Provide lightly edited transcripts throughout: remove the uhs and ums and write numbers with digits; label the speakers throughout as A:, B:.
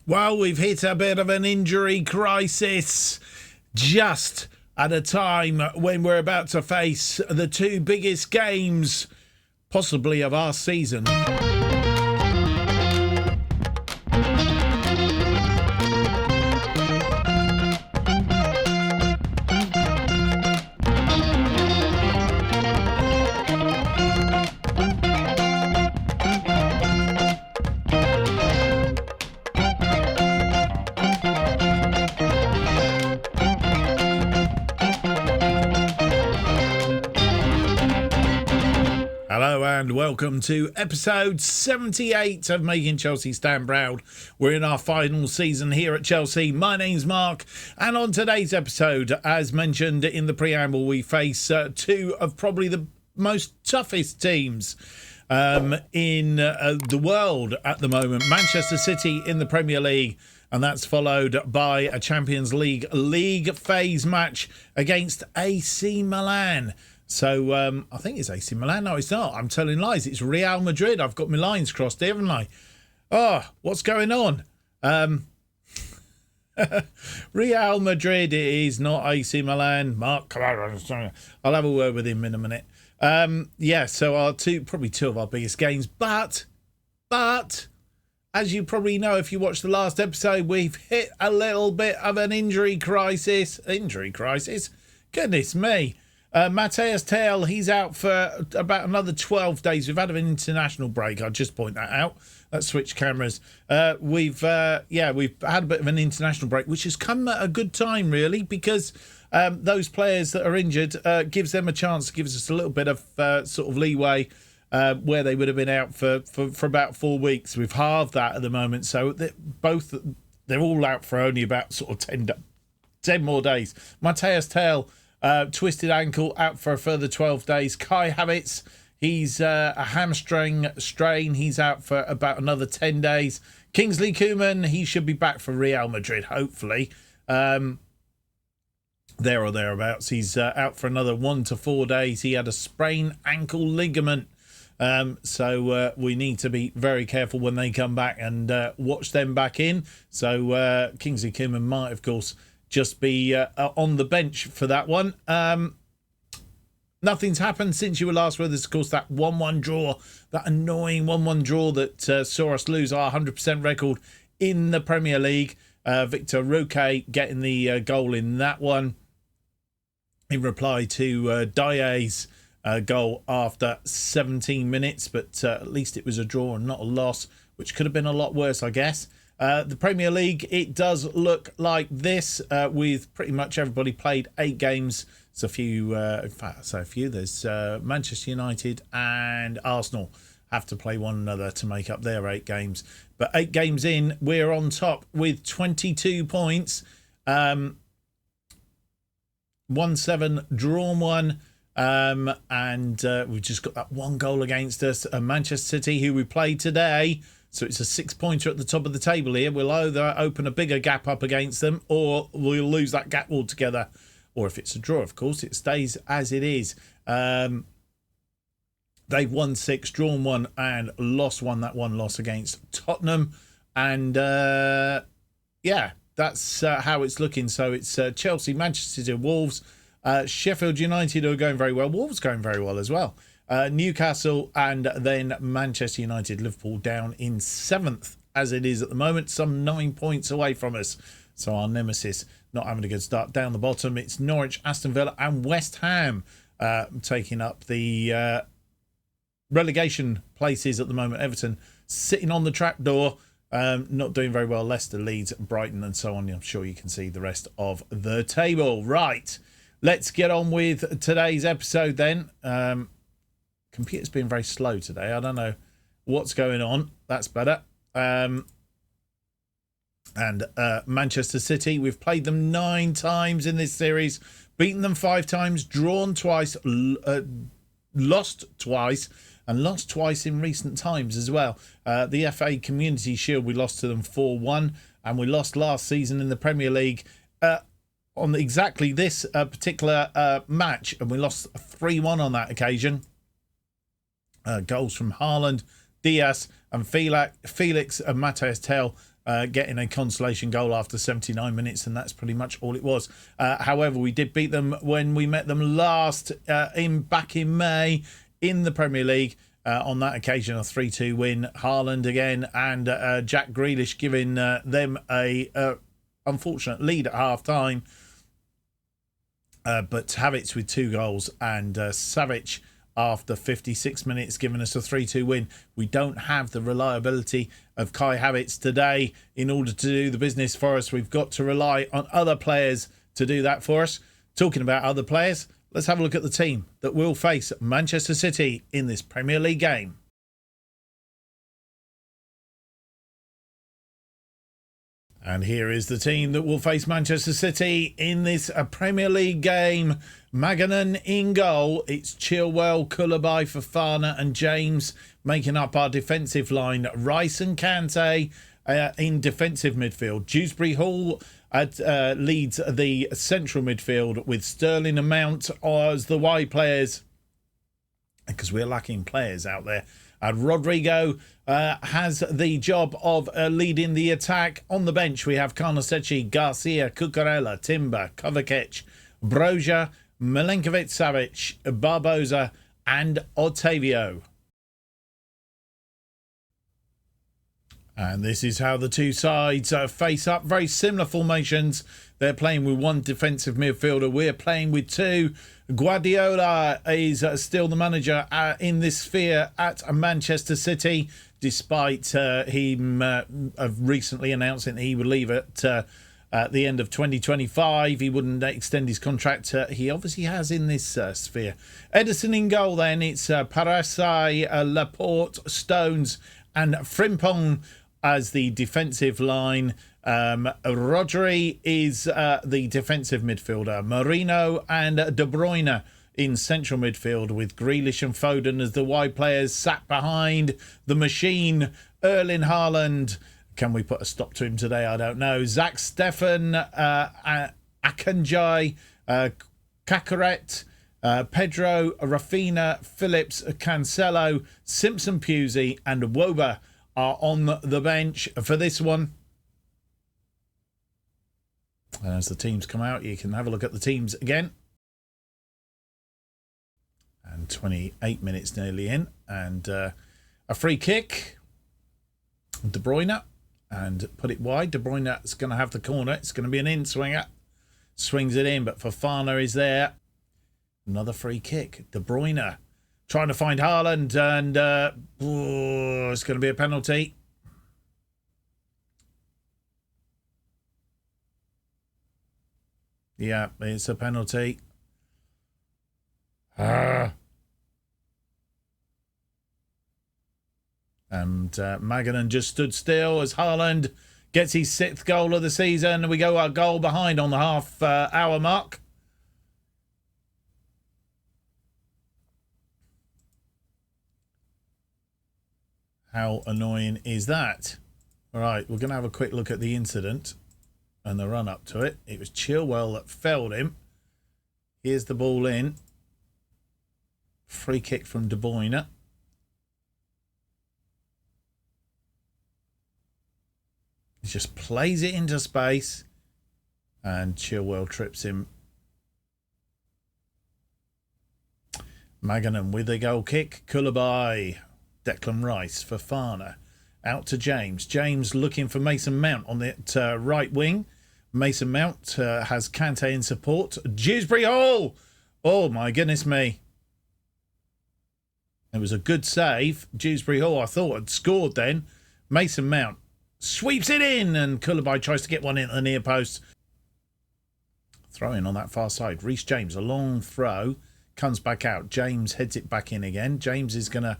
A: Well, we've hit a bit of an injury crisis just at a time when we're about to face the two biggest games, possibly of our season. Hello and welcome to episode 78 of Making Chelsea Stand Proud. We're in our final season here at Chelsea. My name's Mark, and on today's episode, as mentioned in the preamble, we face two of probably the most toughest teams in the world at the moment. Manchester City in the Premier League, and that's followed by a Champions League phase match against AC Milan. So I think it's AC Milan. No, it's not. I'm telling lies. It's Real Madrid. I've got my lines crossed here, haven't I? Oh, what's going on? Real Madrid, it is not AC Milan. Mark, come on. I'll have a word with him in a minute. So our probably two of our biggest games. But, as you probably know, if you watched the last episode, we've hit a little bit of an injury crisis. Goodness me. Matthias Tel, he's out for about another 12 days. We've had an international break. I'll just point that out. Let's switch cameras. We've had a bit of an international break, which has come at a good time, really, because those players that are injured gives them a chance, gives us a little bit of sort of leeway where they would have been out for about 4 weeks. We've halved that at the moment, so they're all out for only about sort of 10 more days. Matthias Tel, twisted ankle, out for a further 12 days. Kai Havertz, he's a hamstring strain. He's out for about another 10 days. Kingsley Coman, he should be back for Real Madrid, hopefully. There or thereabouts. He's out for another 1 to 4 days. He had a sprained ankle ligament. So we need to be very careful when they come back and watch them back in. So Kingsley Coman might, of course, just be on the bench for that one. Nothing's happened since you were last with us. Of course, that 1-1 draw, that annoying 1-1 draw that saw us lose our 100% record in the Premier League. Victor Roque getting the goal in that one in reply to Dia's goal after 17 minutes. But at least it was a draw and not a loss, which could have been a lot worse, I guess. The Premier League, it does look like this, with pretty much everybody played 8 games. It's a few, There's Manchester United and Arsenal have to play one another to make up their 8 games. But 8 games in, we're on top with 22 points. 1-7, drawn 1. And we've just got that 1 goal against us. Manchester City, who we played today. So it's a 6-pointer at the top of the table here. We'll either open a bigger gap up against them, or we'll lose that gap altogether. Or if it's a draw, of course, it stays as it is. They've won 6, drawn 1, and lost 1. That 1 loss against Tottenham. And that's how it's looking. So it's Chelsea, Manchester City, Wolves, Sheffield United, who are going very well. Wolves going very well as well. Newcastle, and then Manchester United, Liverpool down in 7th as it is at the moment, some 9 points away from us. So our nemesis not having a good start. Down the bottom, it's Norwich, Aston Villa and West Ham taking up the relegation places at the moment. Everton sitting on the trapdoor, not doing very well. Leicester, Leeds, Brighton and so on. I'm sure you can see the rest of the table. Right, let's get on with today's episode then. Computer's been very slow today. I don't know what's going on. That's better. Manchester City, we've played them 9 times in this series, beaten them 5 times, drawn twice, lost twice, and lost twice in recent times as well. The FA Community Shield, we lost to them 4-1, and we lost last season in the Premier League on exactly this particular match, and we lost 3-1 on that occasion. Goals from Haaland, Diaz and Felix and Matthias Tel. getting a consolation goal after 79 minutes, and that's pretty much all it was. However, we did beat them when we met them last back in May in the Premier League. On that occasion, a 3-2 win. Haaland again and Jack Grealish giving them a unfortunate lead at half-time. But Havertz with 2 goals and Savic after 56 minutes giving us a 3-2 win. We don't have the reliability of Kai Havertz today in order to do the business for us. We've got to rely on other players to do that for us. Talking about other players, let's have a look at the team that will face Manchester City in this Premier League game. And here is the team that will face Manchester City in this Premier League game. Maganan in goal. It's Chilwell, Koulibaly, Fofana and James making up our defensive line. Rice and Kante in defensive midfield. Dewsbury Hall leads the central midfield with Sterling and Mount as the wide players, because we're lacking players out there. Rodrigo has the job of leading the attack. On the bench, we have Karnaseci, Garcia, Cucurella, Timber, Kovacic, Broja, Milenkovic-Savic, Barbosa and Otavio. And this is how the two sides face up. Very similar formations. They're playing with one defensive midfielder. We're playing with 2. Guardiola is still the manager in this sphere at Manchester City, despite him recently announcing that he would leave at the end of 2025. He wouldn't extend his contract. He obviously has in this sphere. Edison in goal then. It's Parasai, Laporte, Stones and Frimpong as the defensive line. Rodri is the defensive midfielder. Marino and De Bruyne in central midfield, with Grealish and Foden as the wide players sat behind the machine. Erling Haaland. Can we put a stop to him today? I don't know. Zach Steffen, Akanji, Cacaret, Pedro, Rafinha, Phillips, Cancelo, Simpson, Pusey and Woba are on the bench for this one. And as the teams come out, you can have a look at the teams again. And 28 minutes nearly in. And a free kick. De Bruyne. And put it wide. De Bruyne is going to have the corner. It's going to be an in-swinger. Swings it in, but Fofana is there. Another free kick. De Bruyne trying to find Haaland. And it's going to be a penalty. Yeah, it's a penalty. And Maganan just stood still as Haaland gets his 6th goal of the season. We go a goal behind on the half-hour mark. How annoying is that? All right, we're going to have a quick look at the incident and the run up to it. It was Chilwell that felled him. Here's the ball in. Free kick from De Bruyne. He just plays it into space. And Chilwell trips him. Maganan with a goal kick. Koulibaly. Declan Rice. Fofana. Out to James. James looking for Mason Mount on the right wing. Mason Mount has Kante in support. Dewsbury Hall! Oh, my goodness me. It was a good save. Dewsbury Hall, I thought, had scored then. Mason Mount sweeps it in, and Koulibaly tries to get one in at the near post. Throw in on that far side. Reece James, a long throw. Comes back out. James heads it back in again. James is going to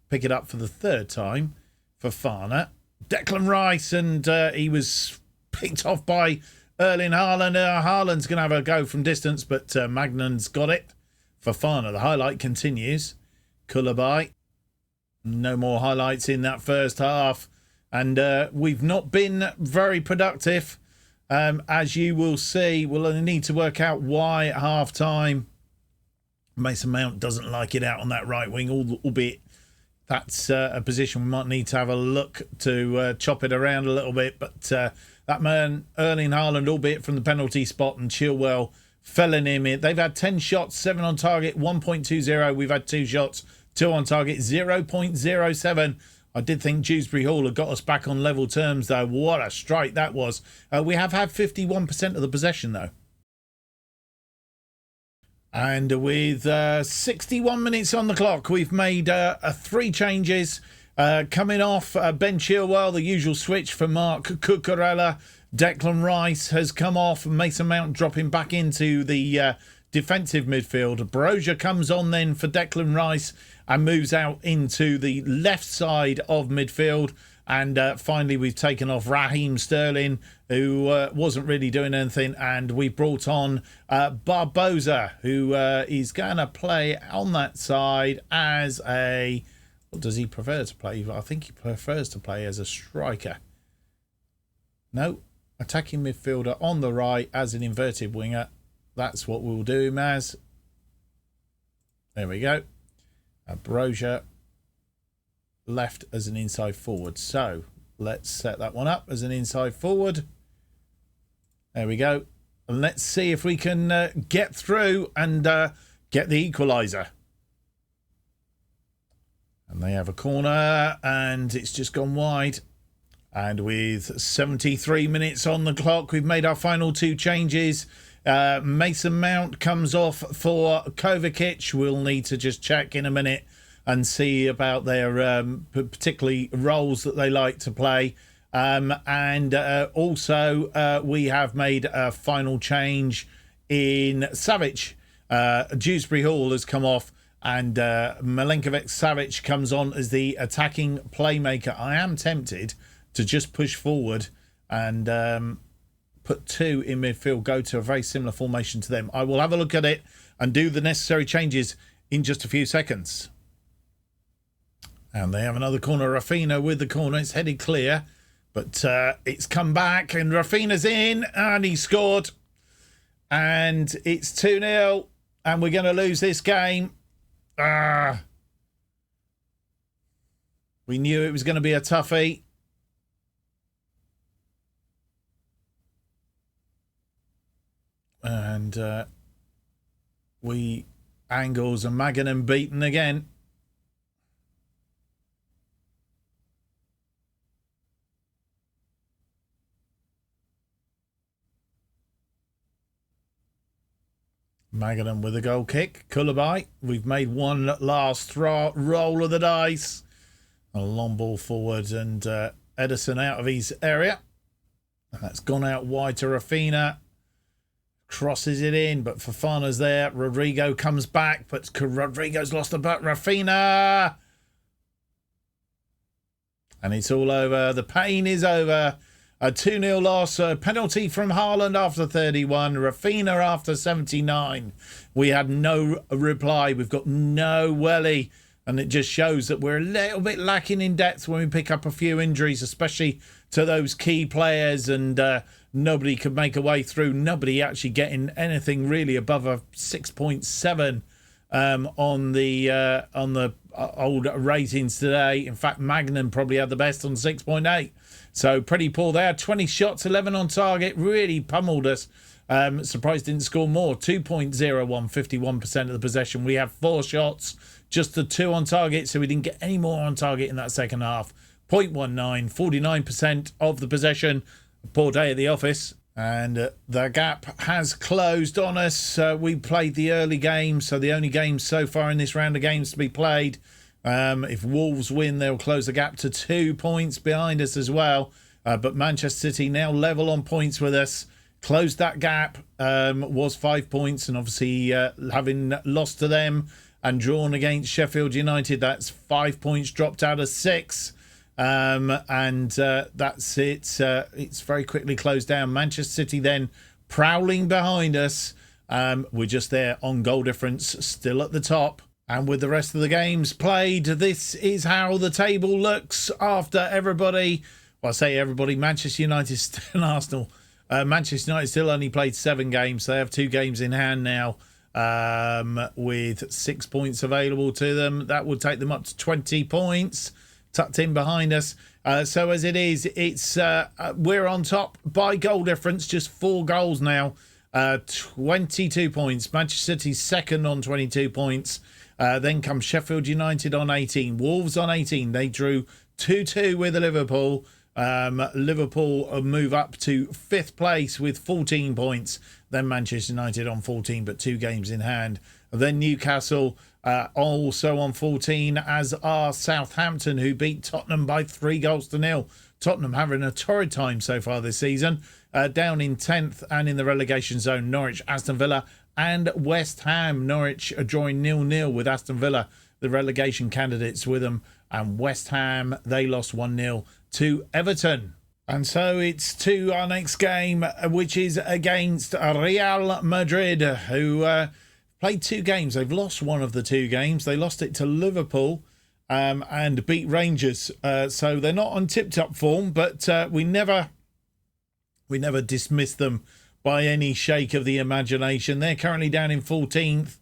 A: pick it up for the 3rd time. Fofana. Declan Rice, and he was picked off by Erling Haaland. Haaland's going to have a go from distance, but Magnan's got it. Fofana, the highlight continues. Koulibaly. No more highlights in that first half. And we've not been very productive. As you will see, we'll need to work out why at half-time Mason Mount doesn't like it out on that right wing, albeit that's a position we might need to have a look to chop it around a little bit. But that man, Erling Haaland, albeit from the penalty spot, and Chilwell fell in him. They've had 10 shots, 7 on target, 1.20. We've had 2 shots, 2 on target, 0.07. I did think Dewsbury Hall had got us back on level terms, though. What a strike that was. We have had 51% of the possession, though. And with 61 minutes on the clock, we've made 3 changes. Coming off Ben Chilwell, the usual switch for Mark Cucurella. Declan Rice has come off. Mason Mount dropping back into the defensive midfield. Brozier comes on then for Declan Rice and moves out into the left side of midfield. And finally, we've taken off Raheem Sterling, who wasn't really doing anything. And we brought on Barbosa, who is going to play on that side as a... What does he prefer to play? I think he prefers to play as a striker. No, attacking midfielder on the right as an inverted winger. That's what we'll do him as. There we go. Brozier left as an inside forward. So let's set that one up as an inside forward. There we go. And let's see if we can get through and get the equaliser. And they have a corner and it's just gone wide. And with 73 minutes on the clock, we've made our final 2 changes. Mason Mount comes off for Kovacic. We'll need to just check in a minute and see about their particularly roles that they like to play. Also, we have made a final change in Savic. Dewsbury Hall has come off and Milenkovic-Savic comes on as the attacking playmaker. I am tempted to just push forward and put 2 in midfield, go to a very similar formation to them. I will have a look at it and do the necessary changes in just a few seconds. And they have another corner. Rafinha with the corner. It's headed clear, but it's come back and Rafinha's in and he scored. And it's 2-0 and we're going to lose this game. We knew it was going to be a toughie. And Angles and Maganan beaten again. Maganan with a goal kick. Koulibaly. We've made one last roll of the dice. A long ball forward and Edison out of his area. And that's gone out wide to Rafinha. Crosses it in, but Fofana's there. Rodrigo comes back, but Rodrigo's lost the butt. Rafinha! And it's all over. The pain is over. A 2-0 loss. A penalty from Haaland after 31. Rafinha after 79. We had no reply. We've got no welly. And it just shows that we're a little bit lacking in depth when we pick up a few injuries, especially to those key players. And nobody could make a way through. Nobody actually getting anything really above a 6.7 on the old ratings today. In fact, Magnum probably had the best on 6.8. So pretty poor there. 20 shots, 11 on target. Really pummeled us. Surprised didn't score more. 2.01, 51% of the possession. We have 4 shots, just the 2 on target. So we didn't get any more on target in that second half. 0.19, 49% of the possession. A poor day at the office. And the gap has closed on us. We played the early game, so the only games so far in this round of games to be played. If Wolves win, they'll close the gap to 2 points behind us as well. But Manchester City now level on points with us. Closed that gap, was 5 points. And obviously having lost to them and drawn against Sheffield United, that's 5 points dropped out of 6. That's it. It's very quickly closed down. Manchester City then prowling behind us. We're just there on goal difference, still at the top. And with the rest of the games played, this is how the table looks after everybody. Well, I say everybody. Manchester United and Arsenal. Manchester United still only played 7 games. So they have 2 games in hand now. with 6 points available to them. That will take them up to 20 points, tucked in behind us. So as it is, it's we're on top by goal difference, just 4 goals now. 22 points. Manchester City second on 22 points. Then comes Sheffield United on 18. Wolves on 18. They drew 2-2 with Liverpool. Liverpool move up to 5th place with 14 points. Then Manchester United on 14, but 2 games in hand. Then Newcastle also on 14, as are Southampton, who beat Tottenham by 3-0. Tottenham having a torrid time so far this season. Down in 10th and in the relegation zone, Norwich, Aston Villa and West Ham. Norwich are drawing 0-0 with Aston Villa, the relegation candidates with them. And West Ham, they lost 1-0 to Everton. And so it's to our next game, which is against Real Madrid, who played 2 games. They've lost one of the 2 games. They lost it to Liverpool and beat Rangers. So they're not on tip-top form, but we never dismiss them by any shake of the imagination. They're currently down in 14th.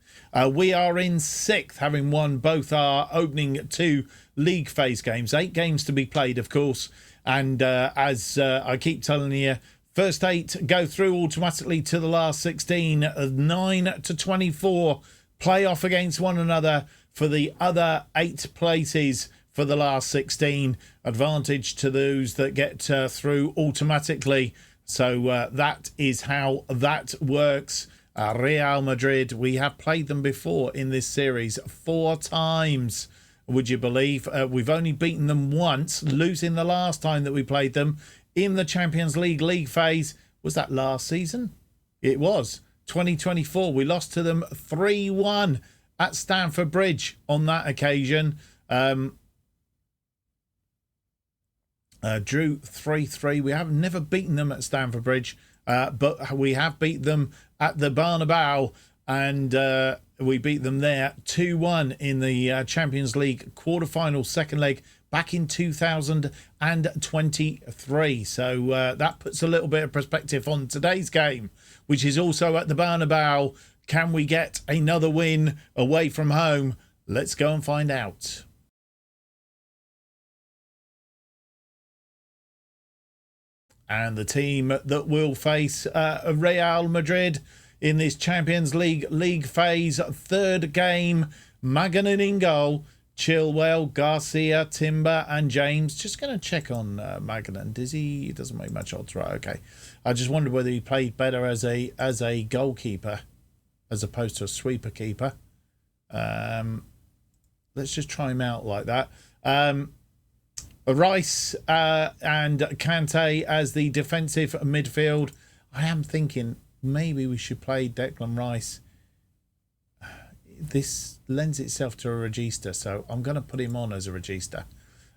A: We are in 6th, having won both our opening 2 league phase games. 8 games to be played, of course. And as I keep telling you, first 8 go through automatically to the last 16. 9 to 24 play off against one another for the other 8 places for the last 16. Advantage to those that get through automatically. So that is how that works. Real Madrid, we have played them before in this series 4 times. Would you believe? We've only beaten them once, losing the last time that we played them in the Champions League phase. Was that last season? It was. 2024. We lost to them 3-1 at Stamford Bridge on that occasion. Drew 3-3. We have never beaten them at Stamford Bridge, but we have beat them at the Bernabéu, and we beat them there 2-1 in the Champions League quarter-final second leg back in 2023. So that puts a little bit of perspective on today's game, which is also at the Bernabéu. Can we get another win away from home? Let's go and find out. And the team that will face Real Madrid in this Champions League phase, 3rd game, Maganan in goal, Chilwell, Garcia, Timber and James. Just going to check on Maganan. He doesn't make much odds, right? Okay. I just wondered whether he played better as a goalkeeper as opposed to a sweeper keeper. Let's just try him out like that. Rice and Kante as the defensive midfield. I am thinking maybe we should play Declan Rice. This lends itself to a regista, so I'm going to put him on as a regista.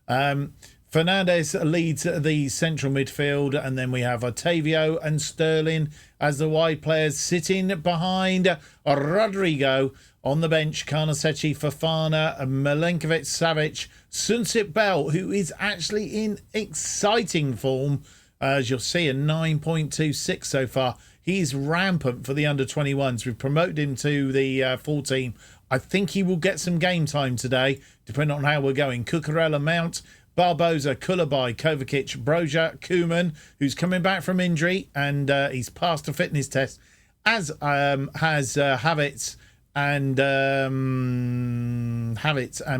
A: Fernandes leads the central midfield, and then we have Otavio and Sterling as the wide players, sitting behind Rodrigo. On the bench, Karnasechi, Fofana, Milenkovic, Savic, Sunsit Bell, who is actually in exciting form. As you'll see, a 9.26 so far. He's rampant for the under-21s. We've promoted him to the full team. I think he will get some game time today, depending on how we're going. Cucurella, Mount, Barbosa, Koulibaly, Kovacic, Broja, Koeman, who's coming back from injury, and he's passed a fitness test, as has Havertz and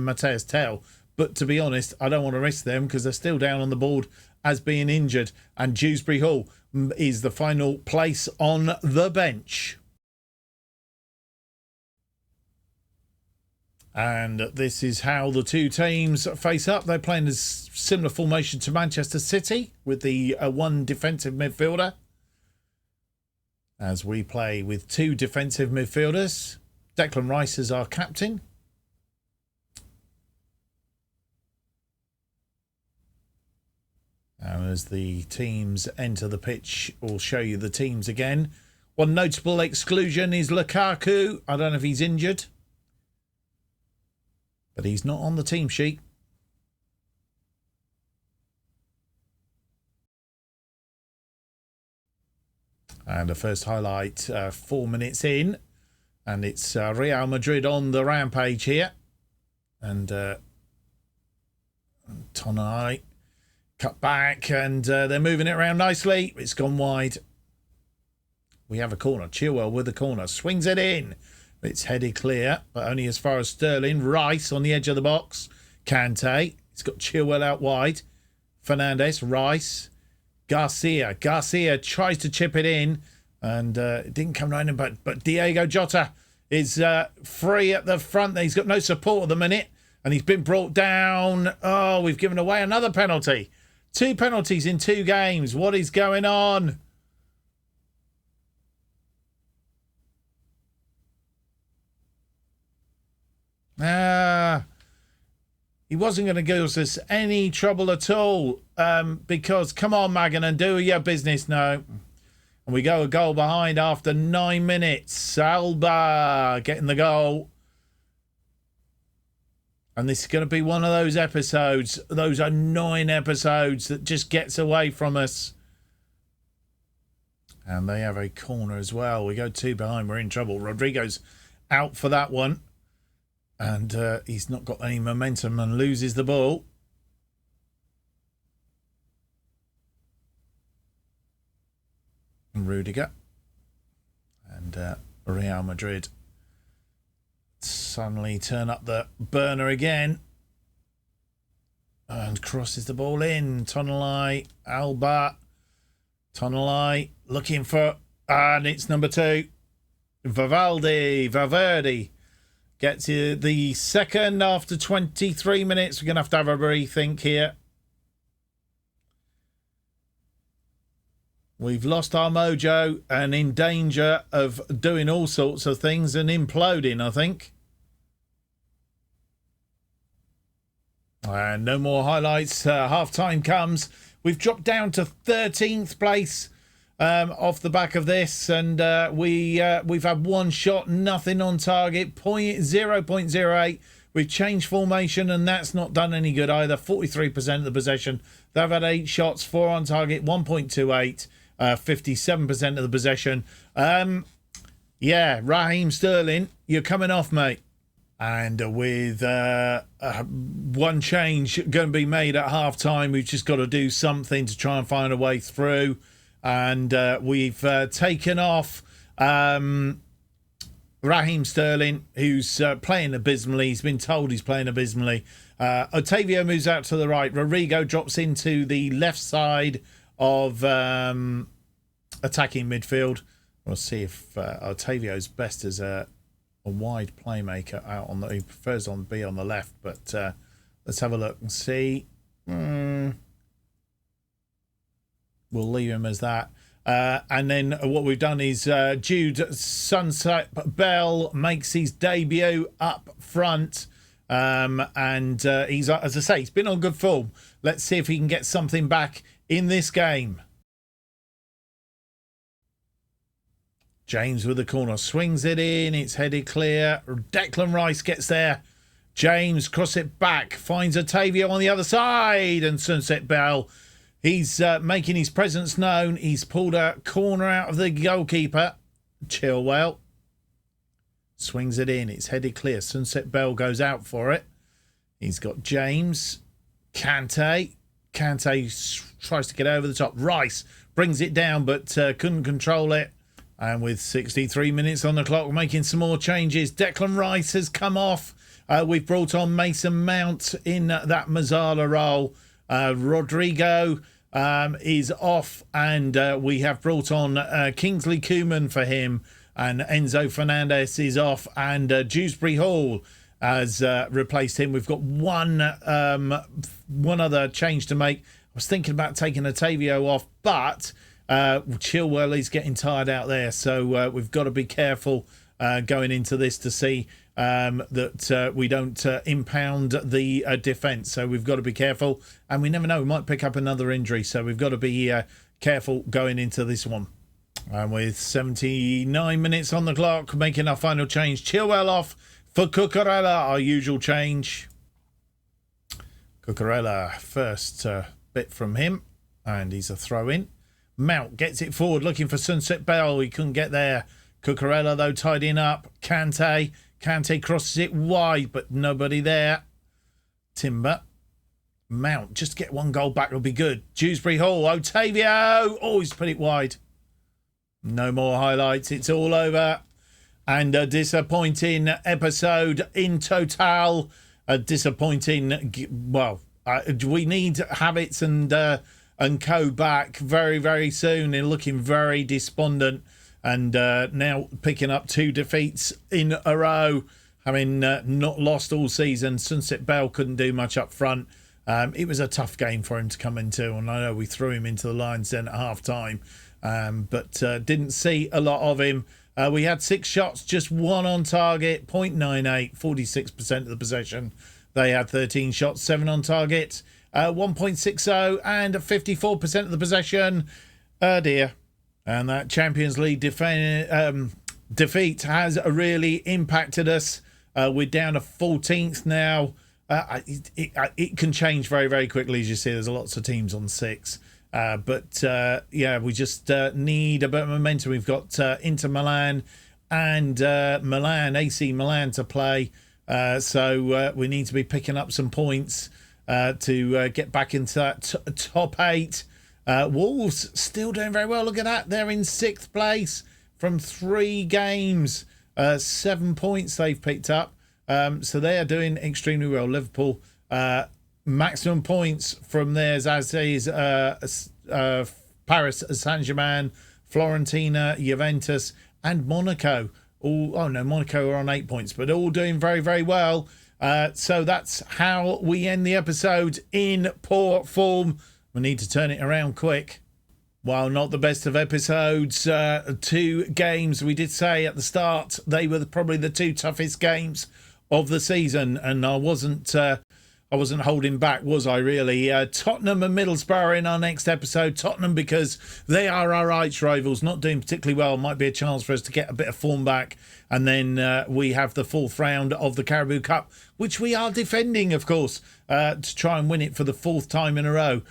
A: Matthias Tell. But to be honest, I don't want to risk them because they're still down on the board as being injured. And Dewsbury Hall is the final place on the bench. And this is how the two teams face up. They're playing a similar formation to Manchester City with the one defensive midfielder, as we play with 2 defensive midfielders. Declan Rice is our captain. And as the teams enter the pitch, we'll show you the teams again. One notable exclusion is Lukaku. I don't know if he's injured, but he's not on the team sheet. And the first highlight 4 minutes in. And it's Real Madrid on the rampage here. And Tonali cut back, and they're moving it around nicely. It's gone wide. We have a corner. Chilwell with the corner. Swings it in. It's headed clear, but only as far as Sterling. Rice on the edge of the box. Kante. It's got Chilwell out wide. Fernandes. Rice. Garcia. Garcia tries to chip it in, and it didn't come right in, but Diego Jota is free at the front. He's got no support at the minute, and he's been brought down. Oh, we've given away another penalty. 2 penalties in 2 games. What is going on? He wasn't going to give us any trouble at all, because, come on, Magan, and do your business now. And we go a goal behind after 9 minutes. Alba getting the goal. And this is going to be one of those episodes, those annoying episodes that just gets away from us. And they have a corner as well. We go 2 behind. We're in trouble. Rodrigo's out for that one. And he's not got any momentum and loses the ball. And Rudiger. And Real Madrid suddenly turn up the burner again. And crosses the ball in. Tonali, Alba. Tonali looking for... And it's number 2. Valverde. Gets the second after 23 minutes. We're going to have a rethink here. We've lost our mojo and in danger of doing all sorts of things and imploding, I think. And no more highlights. Half-time comes. We've dropped down to 13th place off the back of this, and we've had 1 shot, nothing on target, 0.08. We've changed formation, and that's not done any good either. 43% of the possession. They've had 8 shots, 4 on target, 1.28, 57% of the possession. Yeah, Raheem Sterling, you're coming off, mate. And with 1 change going to be made at half-time, we've just got to do something to try and find a way through. And we've taken off Raheem Sterling, who's playing abysmally. He's been told he's playing abysmally. Otavio moves out to the right. Rodrigo drops into the left side of attacking midfield. We'll see if Otavio's best as a wide playmaker out on the... He prefers on be on the left, but let's have a look and see. We'll leave him as that. And then what we've done is Jude Sunset Bell makes his debut up front. And he's, as I say, he's been on good form. Let's see if he can get something back in this game. James with the corner. Swings it in. It's headed clear. Declan Rice gets there. James cross it back. Finds Otavio on the other side. And Sunset Bell... He's making his presence known. He's pulled a corner out of the goalkeeper. Chilwell swings it in. It's headed clear. Sunset Bell goes out for it. He's got James. Kante. Kante tries to get over the top. Rice brings it down but couldn't control it. And with 63 minutes on the clock, we're making some more changes. Declan Rice has come off. We've brought on Mason Mount in that Mazzala role. Rodrigo is off, and we have brought on Kingsley Coman for him, and Enzo Fernandez is off, and Dewsbury Hall has replaced him. We've got one other change to make. I was thinking about taking Otavio off, but Chilwell is getting tired out there, so we've got to be careful going into this to see that we don't impound the defence. So we've got to be careful, and we never know, we might pick up another injury, so we've got to be careful going into this one. And with 79 minutes on the clock, making our final change, Chilwell off for Cucurella, our usual change. Cucurella, first bit from him, and he's a throw-in. Mount gets it forward, looking for Sunset Bell. He couldn't get there. Cucurella, though, tidying up. Kante crosses it wide, but nobody there. Timber. Mount, just get one goal back will be good. Dewsbury Hall, Otavio. Oh, he's put it wide. No more highlights. It's all over. And a disappointing episode in total. A disappointing, well, we need Havertz and co back very, very soon. They're looking very despondent. And now picking up 2 defeats in a row. Having not lost all season. Sunset Bell couldn't do much up front. It was a tough game for him to come into, and I know we threw him into the Lions Den at half time, but didn't see a lot of him. We had 6 shots, just 1 on target, 0.98, 46% of the possession. They had 13 shots, 7 on target, 1.60, and 54% of the possession. Oh dear. And that Champions League defeat has really impacted us. We're down to 14th now. It can change very, very quickly. As you see, there's lots of teams on 6. But we just need a bit of momentum. We've got Inter Milan and AC Milan to play. So we need to be picking up some points to get back into that top 8. Wolves still doing very well. Look at that. They're in 6th place from 3 games. 7 points they've picked up. So they are doing extremely well. Liverpool, maximum points from theirs, as is Paris Saint-Germain, Fiorentina, Juventus, and Monaco. Monaco are on 8 points, but all doing very, very well. So that's how we end the episode in poor form. We need to turn it around quick. While not the best of episodes, 2 games, we did say at the start, they were probably the 2 toughest games of the season, and I wasn't holding back, was I really? Tottenham and Middlesbrough in our next episode. Tottenham, because they are our arch rivals, not doing particularly well. Might be a chance for us to get a bit of form back. And then we have the 4th round of the Carabao Cup, which we are defending, of course, to try and win it for the 4th time in a row.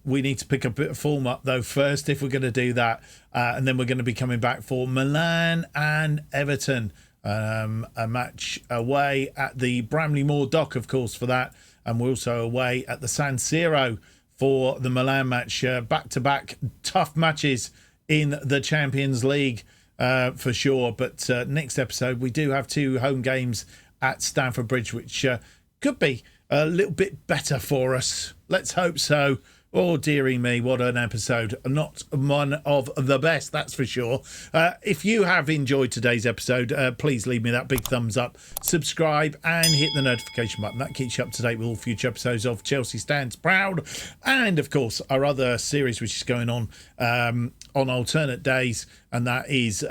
A: We need to pick a bit of form up, though, first, if we're going to do that. And then we're going to be coming back for Milan and Everton. A match away at the Bramley Moor Dock, of course, for that. And we're also away at the San Siro for the Milan match. Back-to-back tough matches in the Champions League for sure. But next episode, we do have 2 home games at Stamford Bridge, which could be a little bit better for us. Let's hope so. Oh, dearie me, what an episode. Not one of the best, that's for sure. If you have enjoyed today's episode, please leave me that big thumbs up, subscribe, and hit the notification button. That keeps you up to date with all future episodes of Chelsea Stands Proud. And, of course, our other series, which is going on alternate days, and that is...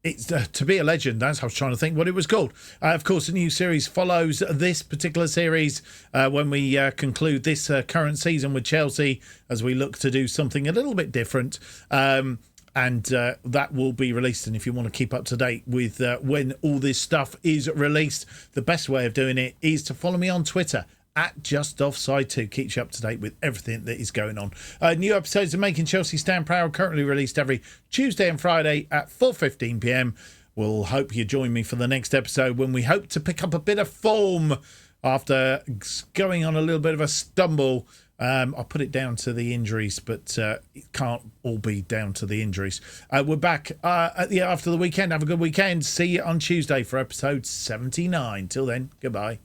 A: It's To Be a Legend. That's how I was trying to think what it was called. Of course, a new series follows this particular series when we conclude this current season with Chelsea, as we look to do something a little bit different. And that will be released. And if you want to keep up to date with when all this stuff is released, the best way of doing it is to follow me on Twitter at JustOffside2. Keeps you up to date with everything that is going on. New episodes of Making Chelsea Stand Proud currently released every Tuesday and Friday at 4:15 p.m. We'll hope you join me for the next episode, when we hope to pick up a bit of form after going on a little bit of a stumble. I'll put it down to the injuries, but it can't all be down to the injuries. We're back after the weekend. Have a good weekend. See you on Tuesday for episode 79. Till then, goodbye.